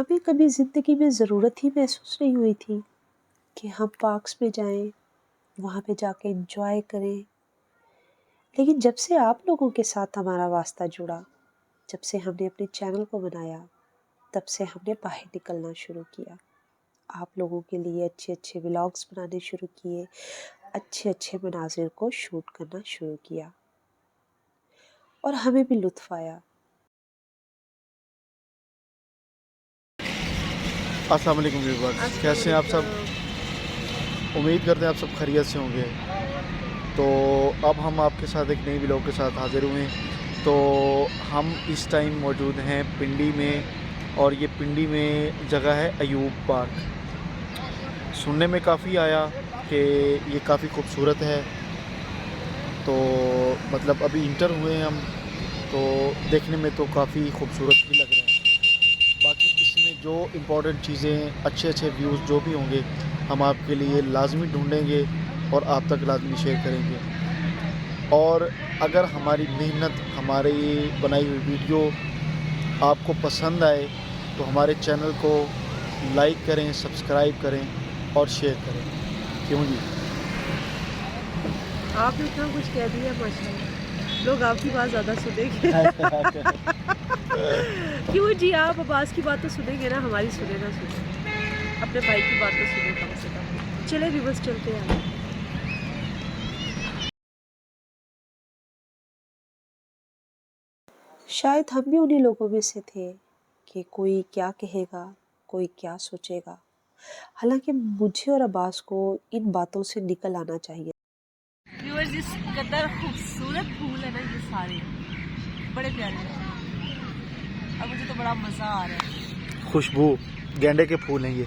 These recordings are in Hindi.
हमें कभी ज़िंदगी में ज़रूरत ही महसूस नहीं हुई थी कि हम पार्क्स में जाएं, वहाँ पे जाके एंजॉय करें। लेकिन जब से आप लोगों के साथ हमारा वास्ता जुड़ा, जब से हमने अपने चैनल को बनाया, तब से हमने बाहर निकलना शुरू किया। आप लोगों के लिए अच्छे अच्छे व्लॉग्स बनाने शुरू किए, अच्छे अच्छे मनाजिर को शूट करना शुरू किया और हमें भी लुत्फ़ आया। अस्सलाम वालेकुम व्यूअर्स, कैसे हैं आप सब? उम्मीद करते हैं आप सब खैरियत से होंगे। तो अब हम आपके साथ एक नई व्लॉग के साथ हाज़िर हुए हैं। तो हम इस टाइम मौजूद हैं पिंडी में, और ये पिंडी में जगह है अयूब पार्क। सुनने में काफ़ी आया कि ये काफ़ी खूबसूरत है। तो मतलब अभी इंटर हुए हैं हम, तो देखने में तो काफ़ी खूबसूरत भी लग रहा है। बाकी इसमें जो इम्पोर्टेंट चीज़ें, अच्छे अच्छे व्यूज़ जो भी होंगे, हम आपके लिए लाजमी ढूंढेंगे और आप तक लाजमी शेयर करेंगे। और अगर हमारी मेहनत, हमारी बनाई हुई वीडियो आपको पसंद आए तो हमारे चैनल को लाइक करें, सब्सक्राइब करें और शेयर करें। क्यों जी? आपने इतना कुछ कह दिया माशाल्लाह, लोग आपकी बात ज़्यादा सुनेंगे। क्यों जी, आप अब्बास की बात तो सुनेंगे ना, हमारी सुने ना सुने, अपने भाई की बात तो सुने कम से कम। चले भी बस चलते हैं। शायद हम भी उन्हीं लोगों में से थे कि कोई क्या कहेगा, कोई क्या सोचेगा। हालांकि मुझे और अब्बास को इन बातों से निकल आना चाहिए। व्यूअर्स, इस कदर खूबसूरत फूल है ना, ये सारे बड़े प्यारे हैं और मुझे तो बड़ा मज़ा आ रहा है। खुशबू, गेंदे के फूल हैं ये।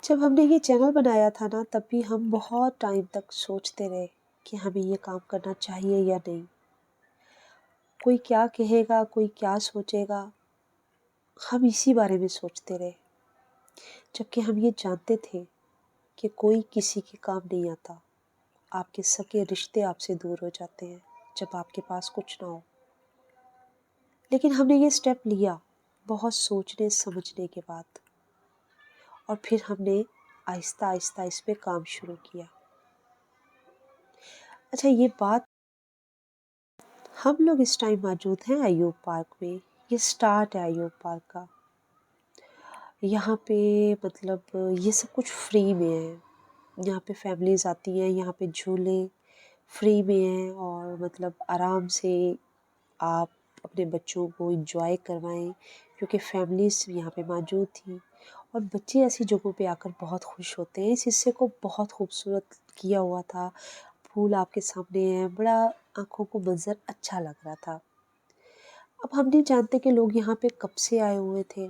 जब हमने ये चैनल बनाया था ना, तब भी हम बहुत टाइम तक सोचते रहे कि हमें ये काम करना चाहिए या नहीं। कोई क्या कहेगा, कोई क्या सोचेगा, हम इसी बारे में सोचते रहे। जबकि हम ये जानते थे कि कोई किसी के काम नहीं आता। आपके सगे रिश्ते आपसे दूर हो जाते हैं जब आपके पास कुछ ना हो। लेकिन हमने ये स्टेप लिया बहुत सोचने समझने के बाद, और फिर हमने आहिस्ता आहिस्ता इस पे काम शुरू किया। अच्छा, ये बात, हम लोग इस टाइम मौजूद हैं अयूब पार्क में। ये स्टार्ट है अयूब पार्क का। यहाँ पे मतलब ये सब कुछ फ्री में है। यहाँ पे फैमिलीज़ आती हैं, यहाँ पे झूले फ्री में हैं और मतलब आराम से आप अपने बच्चों को एंजॉय करवाएं, क्योंकि फैमिलीज़ यहाँ पे मौजूद थी और बच्चे ऐसी जगहों पे आकर बहुत खुश होते हैं। इस हिस्से को बहुत खूबसूरत किया हुआ था, फूल आपके सामने हैं, बड़ा आँखों को मंज़र अच्छा लग रहा था। अब हम नहीं जानते कि लोग यहाँ पे कब से आए हुए थे,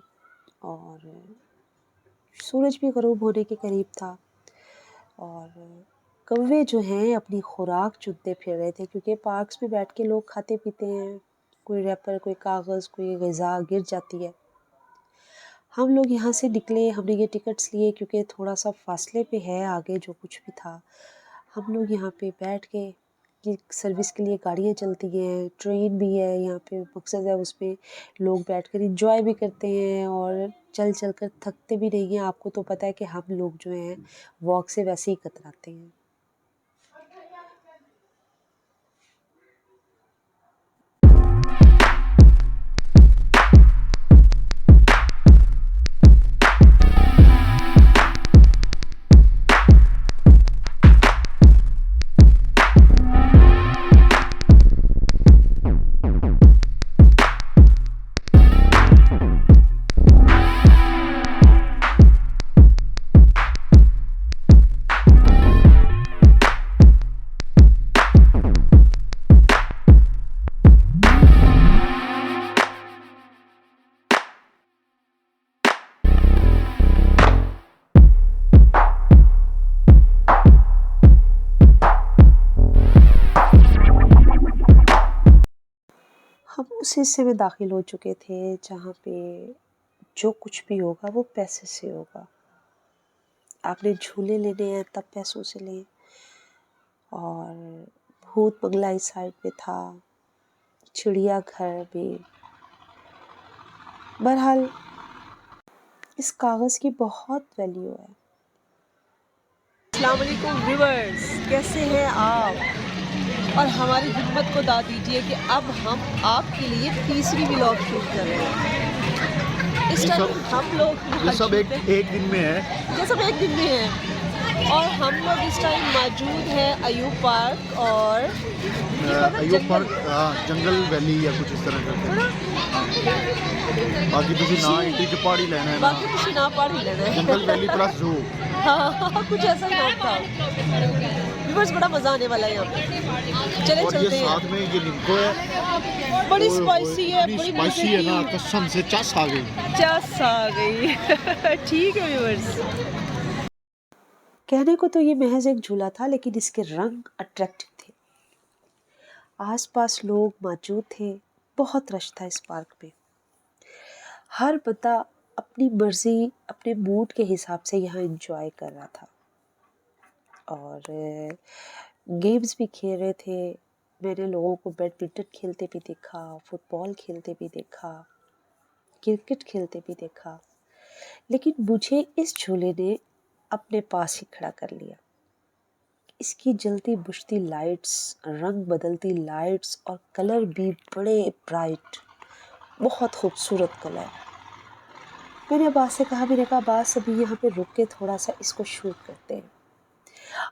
और सूरज भी ग़रूब होने के करीब था और कौवे जो हैं अपनी खुराक चुनते फिर रहे थे, क्योंकि पार्क्स में बैठ के लोग खाते पीते हैं, कोई रैपर, कोई कागज़, कोई ग़िज़ा गिर जाती है। हम लोग यहाँ से निकले, हमने ये टिकट्स लिए क्योंकि थोड़ा सा फासले पे है आगे जो कुछ भी था। हम लोग यहाँ पे बैठ के, ये सर्विस के लिए गाड़ियाँ चलती हैं, ट्रेन भी है यहाँ पे, मकसद है उसमें लोग बैठकर एंजॉय भी करते हैं और चल चल कर थकते भी नहीं हैं। आपको तो पता है कि हम लोग जो हैं वॉक से वैसे ही कतराते हैं। उस हिस्से में दाखिल हो चुके थे जहाँ पे जो कुछ भी होगा वो पैसे से होगा। आपने झूले लेने हैं तब पैसों से लें, और भूत बंगला इस साइड पे था, चिड़ियाघर भी। बहरहाल इस कागज़ की बहुत वैल्यू है। अस्सलाम वालेकुम व्यूअर्स, कैसे हैं आप? और हमारी हिम्मत को दाद दीजिए कि अब हम आपके लिए तीसरी व्लॉग शूट कर रहे हैं। इस ये टाइम सब हम लोग ये सब मौजूद हैं, एक दिन में है। ये सब एक दिन में है, और हम लोग इस टाइम मौजूद हैं अयूब पार्क, और ये पता अयूब जंगल पार्क, हाँ, जंगल वैली या कुछ इस तरह करके। बाकी तुझे ना इंडी च पहाड़ी लेना है ना, बाकी कुछ ना पहाड़ी लेना है। जंगल वैली प्लस जू। हाँ, कुछ ऐसा ही नाम था। व्यूअर्स, बड़ा मजा आने वाला है यहाँ पे। चले और ये चलते हैं। साथ में ये निम्को है, बड़ी ओए स्पाइसी है, इतनी बड़ी स्पाइसी है ना, कसम से चस आ गई। चस आ गई। ठीक है व्यूअर्स। कहने को तो ये महज एक झूला था, लेकिन इसके रंग अट्रैक्टिव थे। आसपास लोग मौजूद थे, बहुत रश था इस पार्क में। हर बंदा अपनी मर्जी, अपने मूड के हिसाब से यहाँ एंजॉय कर रहा था, और गेम्स भी खेल रहे थे। मैंने लोगों को बैडमिंटन खेलते भी देखा, फुटबॉल खेलते भी देखा, क्रिकेट खेलते भी देखा, लेकिन मुझे इस झूले ने अपने पास ही खड़ा कर लिया। इसकी जलती बुझती लाइट्स, रंग बदलती लाइट्स, और कलर भी बड़े ब्राइट, बहुत खूबसूरत कलर। मैंने अब्बास से कहा, मैंने कहा अब्बास अभी यहाँ पे रुक के थोड़ा सा इसको शूट करते हैं।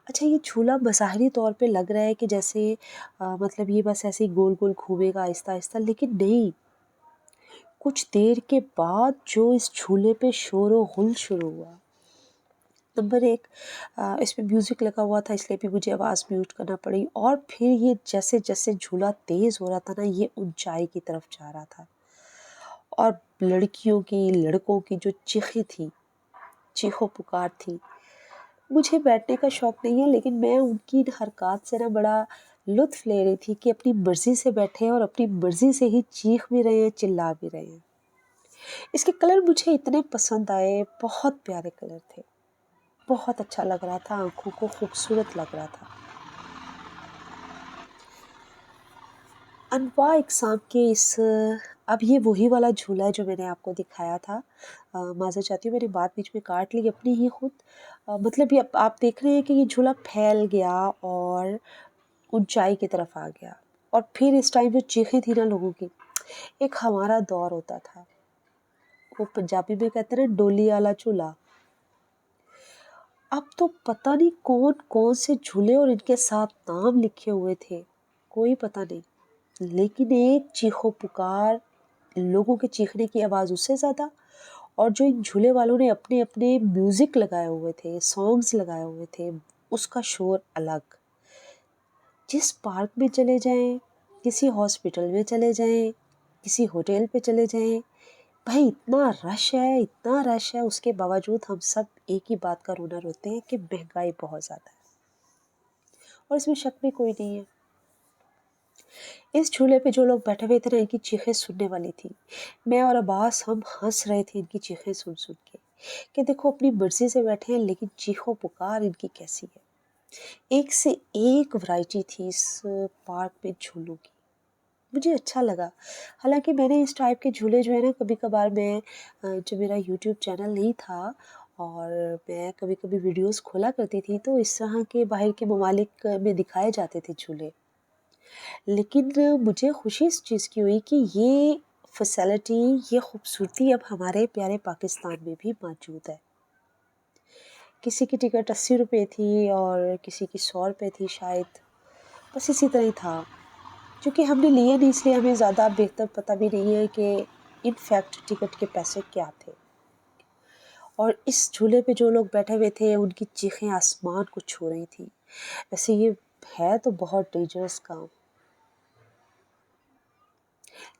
अच्छा, ये झूला बज़ाहिरी तौर पे लग रहा है कि जैसे मतलब ये बस ऐसे ही गोल गोल घूमेगा आहिस्ता आहिस्ता, लेकिन नहीं। कुछ देर के बाद जो इस झूले पे शोर व गुल शुरू हुआ। नंबर एक, इसमें म्यूज़िक लगा हुआ था, इसलिए भी मुझे आवाज़ म्यूट करना पड़ी। और फिर ये जैसे जैसे झूला तेज़ हो रहा था ना, ये ऊंचाई की तरफ जा रहा था, और लड़कियों की, लड़कों की जो चीखें थी, चीखों पुकार थी। मुझे बैठने का शौक़ नहीं है, लेकिन मैं उनकी इन हरकत से ना बड़ा लुत्फ़ ले रही थी कि अपनी मर्ज़ी से बैठे हैं और अपनी मर्ज़ी से ही चीख भी रहे हैं, चिल्ला भी रहे हैं। इसके कलर मुझे इतने पसंद आए, बहुत प्यारे कलर थे, बहुत अच्छा लग रहा था, आँखों को खूबसूरत लग रहा था। अनवार इक़साम के इस अब ये वही वाला झूला है जो मैंने आपको दिखाया था। माज़रत चाहती हूँ, मैंने बात बीच में काट ली अपनी ही खुद। मतलब ये आप देख रहे हैं कि ये झूला फैल गया और ऊंचाई की तरफ आ गया, और फिर इस टाइम जो चीखें थी ना लोगों की, एक हमारा दौर होता था, वो पंजाबी में कहते हैं ना, डोली वाला झूला। अब तो पता नहीं कौन कौन से झूले और इनके साथ नाम लिखे हुए थे, कोई पता नहीं, लेकिन एक चीखों पुकार, लोगों के चीखने की आवाज़ उससे ज़्यादा, और जो इन झूले वालों ने अपने अपने म्यूज़िक लगाए हुए थे, सॉन्ग्स लगाए हुए थे, उसका शोर अलग। जिस पार्क में चले जाएं, किसी हॉस्पिटल में चले जाएं, किसी होटल पे चले जाएं, भाई इतना रश है, इतना रश है, उसके बावजूद हम सब एक ही बात का रोना रोते हैं कि महंगाई बहुत ज़्यादा है, और इसमें शक भी कोई नहीं है। इस झूले पे जो लोग बैठे हुए थे ना, इनकी चीखें सुनने वाली थी। मैं और अब्बास हम हंस रहे थे इनकी चीखें सुन सुन के, कि देखो अपनी मर्जी से बैठे हैं, लेकिन चीखों पुकार इनकी कैसी है। एक से एक वैरायटी थी इस पार्क में झूलों की, मुझे अच्छा लगा। हालांकि मैंने इस टाइप के झूले जो है ना, कभी कभार मैं जो मेरा यूट्यूब चैनल नहीं था और मैं कभी कभी वीडियोस खोला करती थी, तो इस तरह के बाहर के ममालिक में दिखाए जाते थे झूले। लेकिन मुझे खुशी इस चीज़ की हुई कि ये फैसिलिटी, ये खूबसूरती अब हमारे प्यारे पाकिस्तान में भी मौजूद है। किसी की टिकट 80 रुपये थी और किसी की 100 रुपये थी शायद, बस इसी तरह ही था। क्योंकि हमने लिए नहीं, इसलिए हमें ज़्यादा बेहतर पता भी नहीं है कि इन फैक्ट टिकट के पैसे क्या थे। और इस झूले पे जो लोग बैठे हुए थे, उनकी चीखें आसमान को छू रही थी। वैसे ये है तो बहुत डेंजरस काम,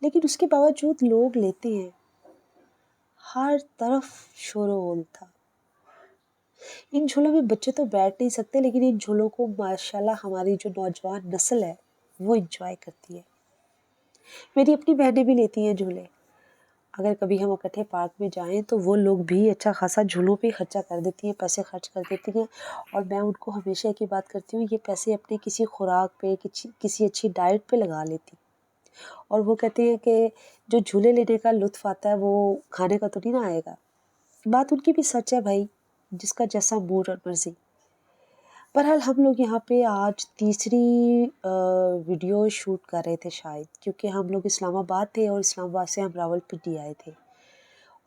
लेकिन उसके बावजूद लोग लेते हैं। हर तरफ शोर-गुल था। इन झूलों में बच्चे तो बैठ नहीं सकते, लेकिन इन झूलों को माशाल्लाह हमारी जो नौजवान नस्ल है वो एंजॉय करती है। मेरी अपनी बहनें भी लेती हैं झूले। अगर कभी हम इकट्ठे पार्क में जाएँ तो वो लोग भी अच्छा खासा झूलों पे खर्चा कर देती हैं, पैसे खर्च कर देती हैं। और मैं उनको हमेशा एक ही बात करती हूँ, ये पैसे अपनी किसी खुराक पे, किसी अच्छी डाइट पे लगा लेती। और वो कहती हैं कि जो झूले लेने का लुत्फ़ आता है वो खाने का तो नहीं ना आएगा। बात उनकी भी सच है भाई, जिसका जैसा मूड और मर्ज़ी। बहरहाल हम लोग यहाँ पे आज तीसरी वीडियो शूट कर रहे थे शायद, क्योंकि हम लोग इस्लामाबाद थे और इस्लामाबाद से हम रावलपिंडी आए थे।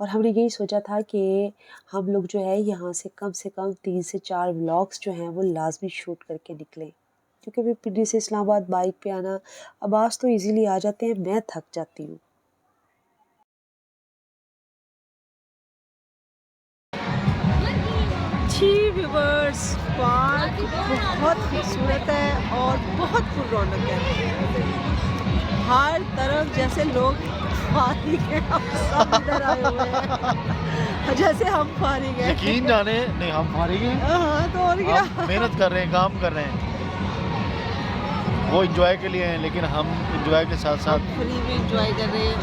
और हमने यही सोचा था कि हम लोग जो है यहाँ से कम 3 से 4 व्लॉग्स जो हैं वो लाज़मी शूट करके निकलें। क्योंकि फिर पिंडी से इस्लामाबाद बाइक पे आना, अब्बास तो इजीली आ जाते हैं, मैं थक जाती हूँ। जी व्यूवर्स, पार्क बहुत खूबसूरत है और बहुत पुररौनक है। हर तरफ जैसे लोग फारिग हैं, हम सब इधर आए हुए हैं जैसे हम फारिग हैं। यकीन जाने नहीं, हम फारिग हैं, हाँ तो और क्या। हम मेहनत कर रहे हैं, काम कर रहे हैं। वो एंजॉय के लिए हैं, लेकिन हम एंजॉय के साथ साथ हम फ्री में एंजॉय कर रहे हैं।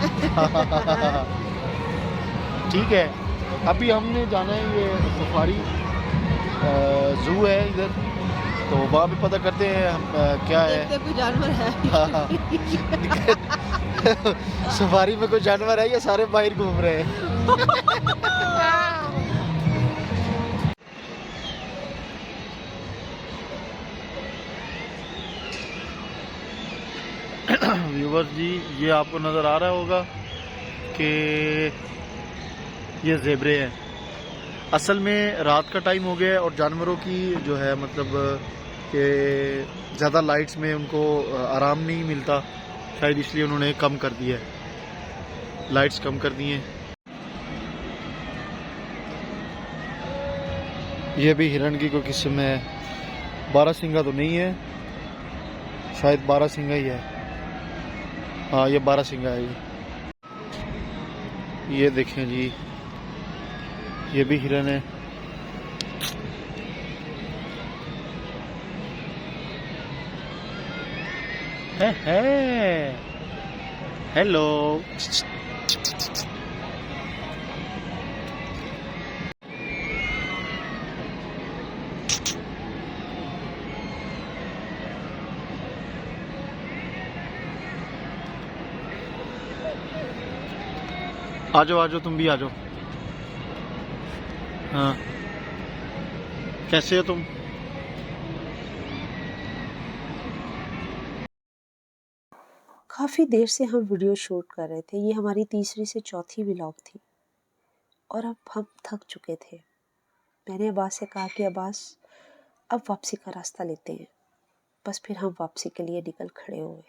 ठीक है। अभी हमने जाना है, ये सफारी ज़ू है इधर, तो वहाँ पे पता करते हैं हम क्या है। देखते कोई जानवर है। सफारी में कोई जानवर है या सारे बाहर घूम रहे हैं। व्यूवर्स जी, ये आपको नज़र आ रहा होगा कि ये ज़ेब्रे हैं। असल में रात का टाइम हो गया है और जानवरों की जो है मतलब कि ज़्यादा लाइट्स में उनको आराम नहीं मिलता, शायद इसलिए उन्होंने कम कर दिया है, लाइट्स कम कर दी हैं। ये भी हिरण की कोई किस्म है, बारहसिंगा तो नहीं है, शायद बारहसिंगा ही है। हाँ, ये बारहसिंगा है। ये देखें जी, ये भी हिरन है। हेलो। आ जाओ तुम भी आ जाओ। हाँ, कैसे हो तुम? काफ़ी देर से हम वीडियो शूट कर रहे थे, ये हमारी तीसरी से चौथी व्लॉग थी और अब हम थक चुके थे। मैंने अब्बास से कहा कि अब्बास अब वापसी का रास्ता लेते हैं। बस फिर हम वापसी के लिए निकल खड़े हुए।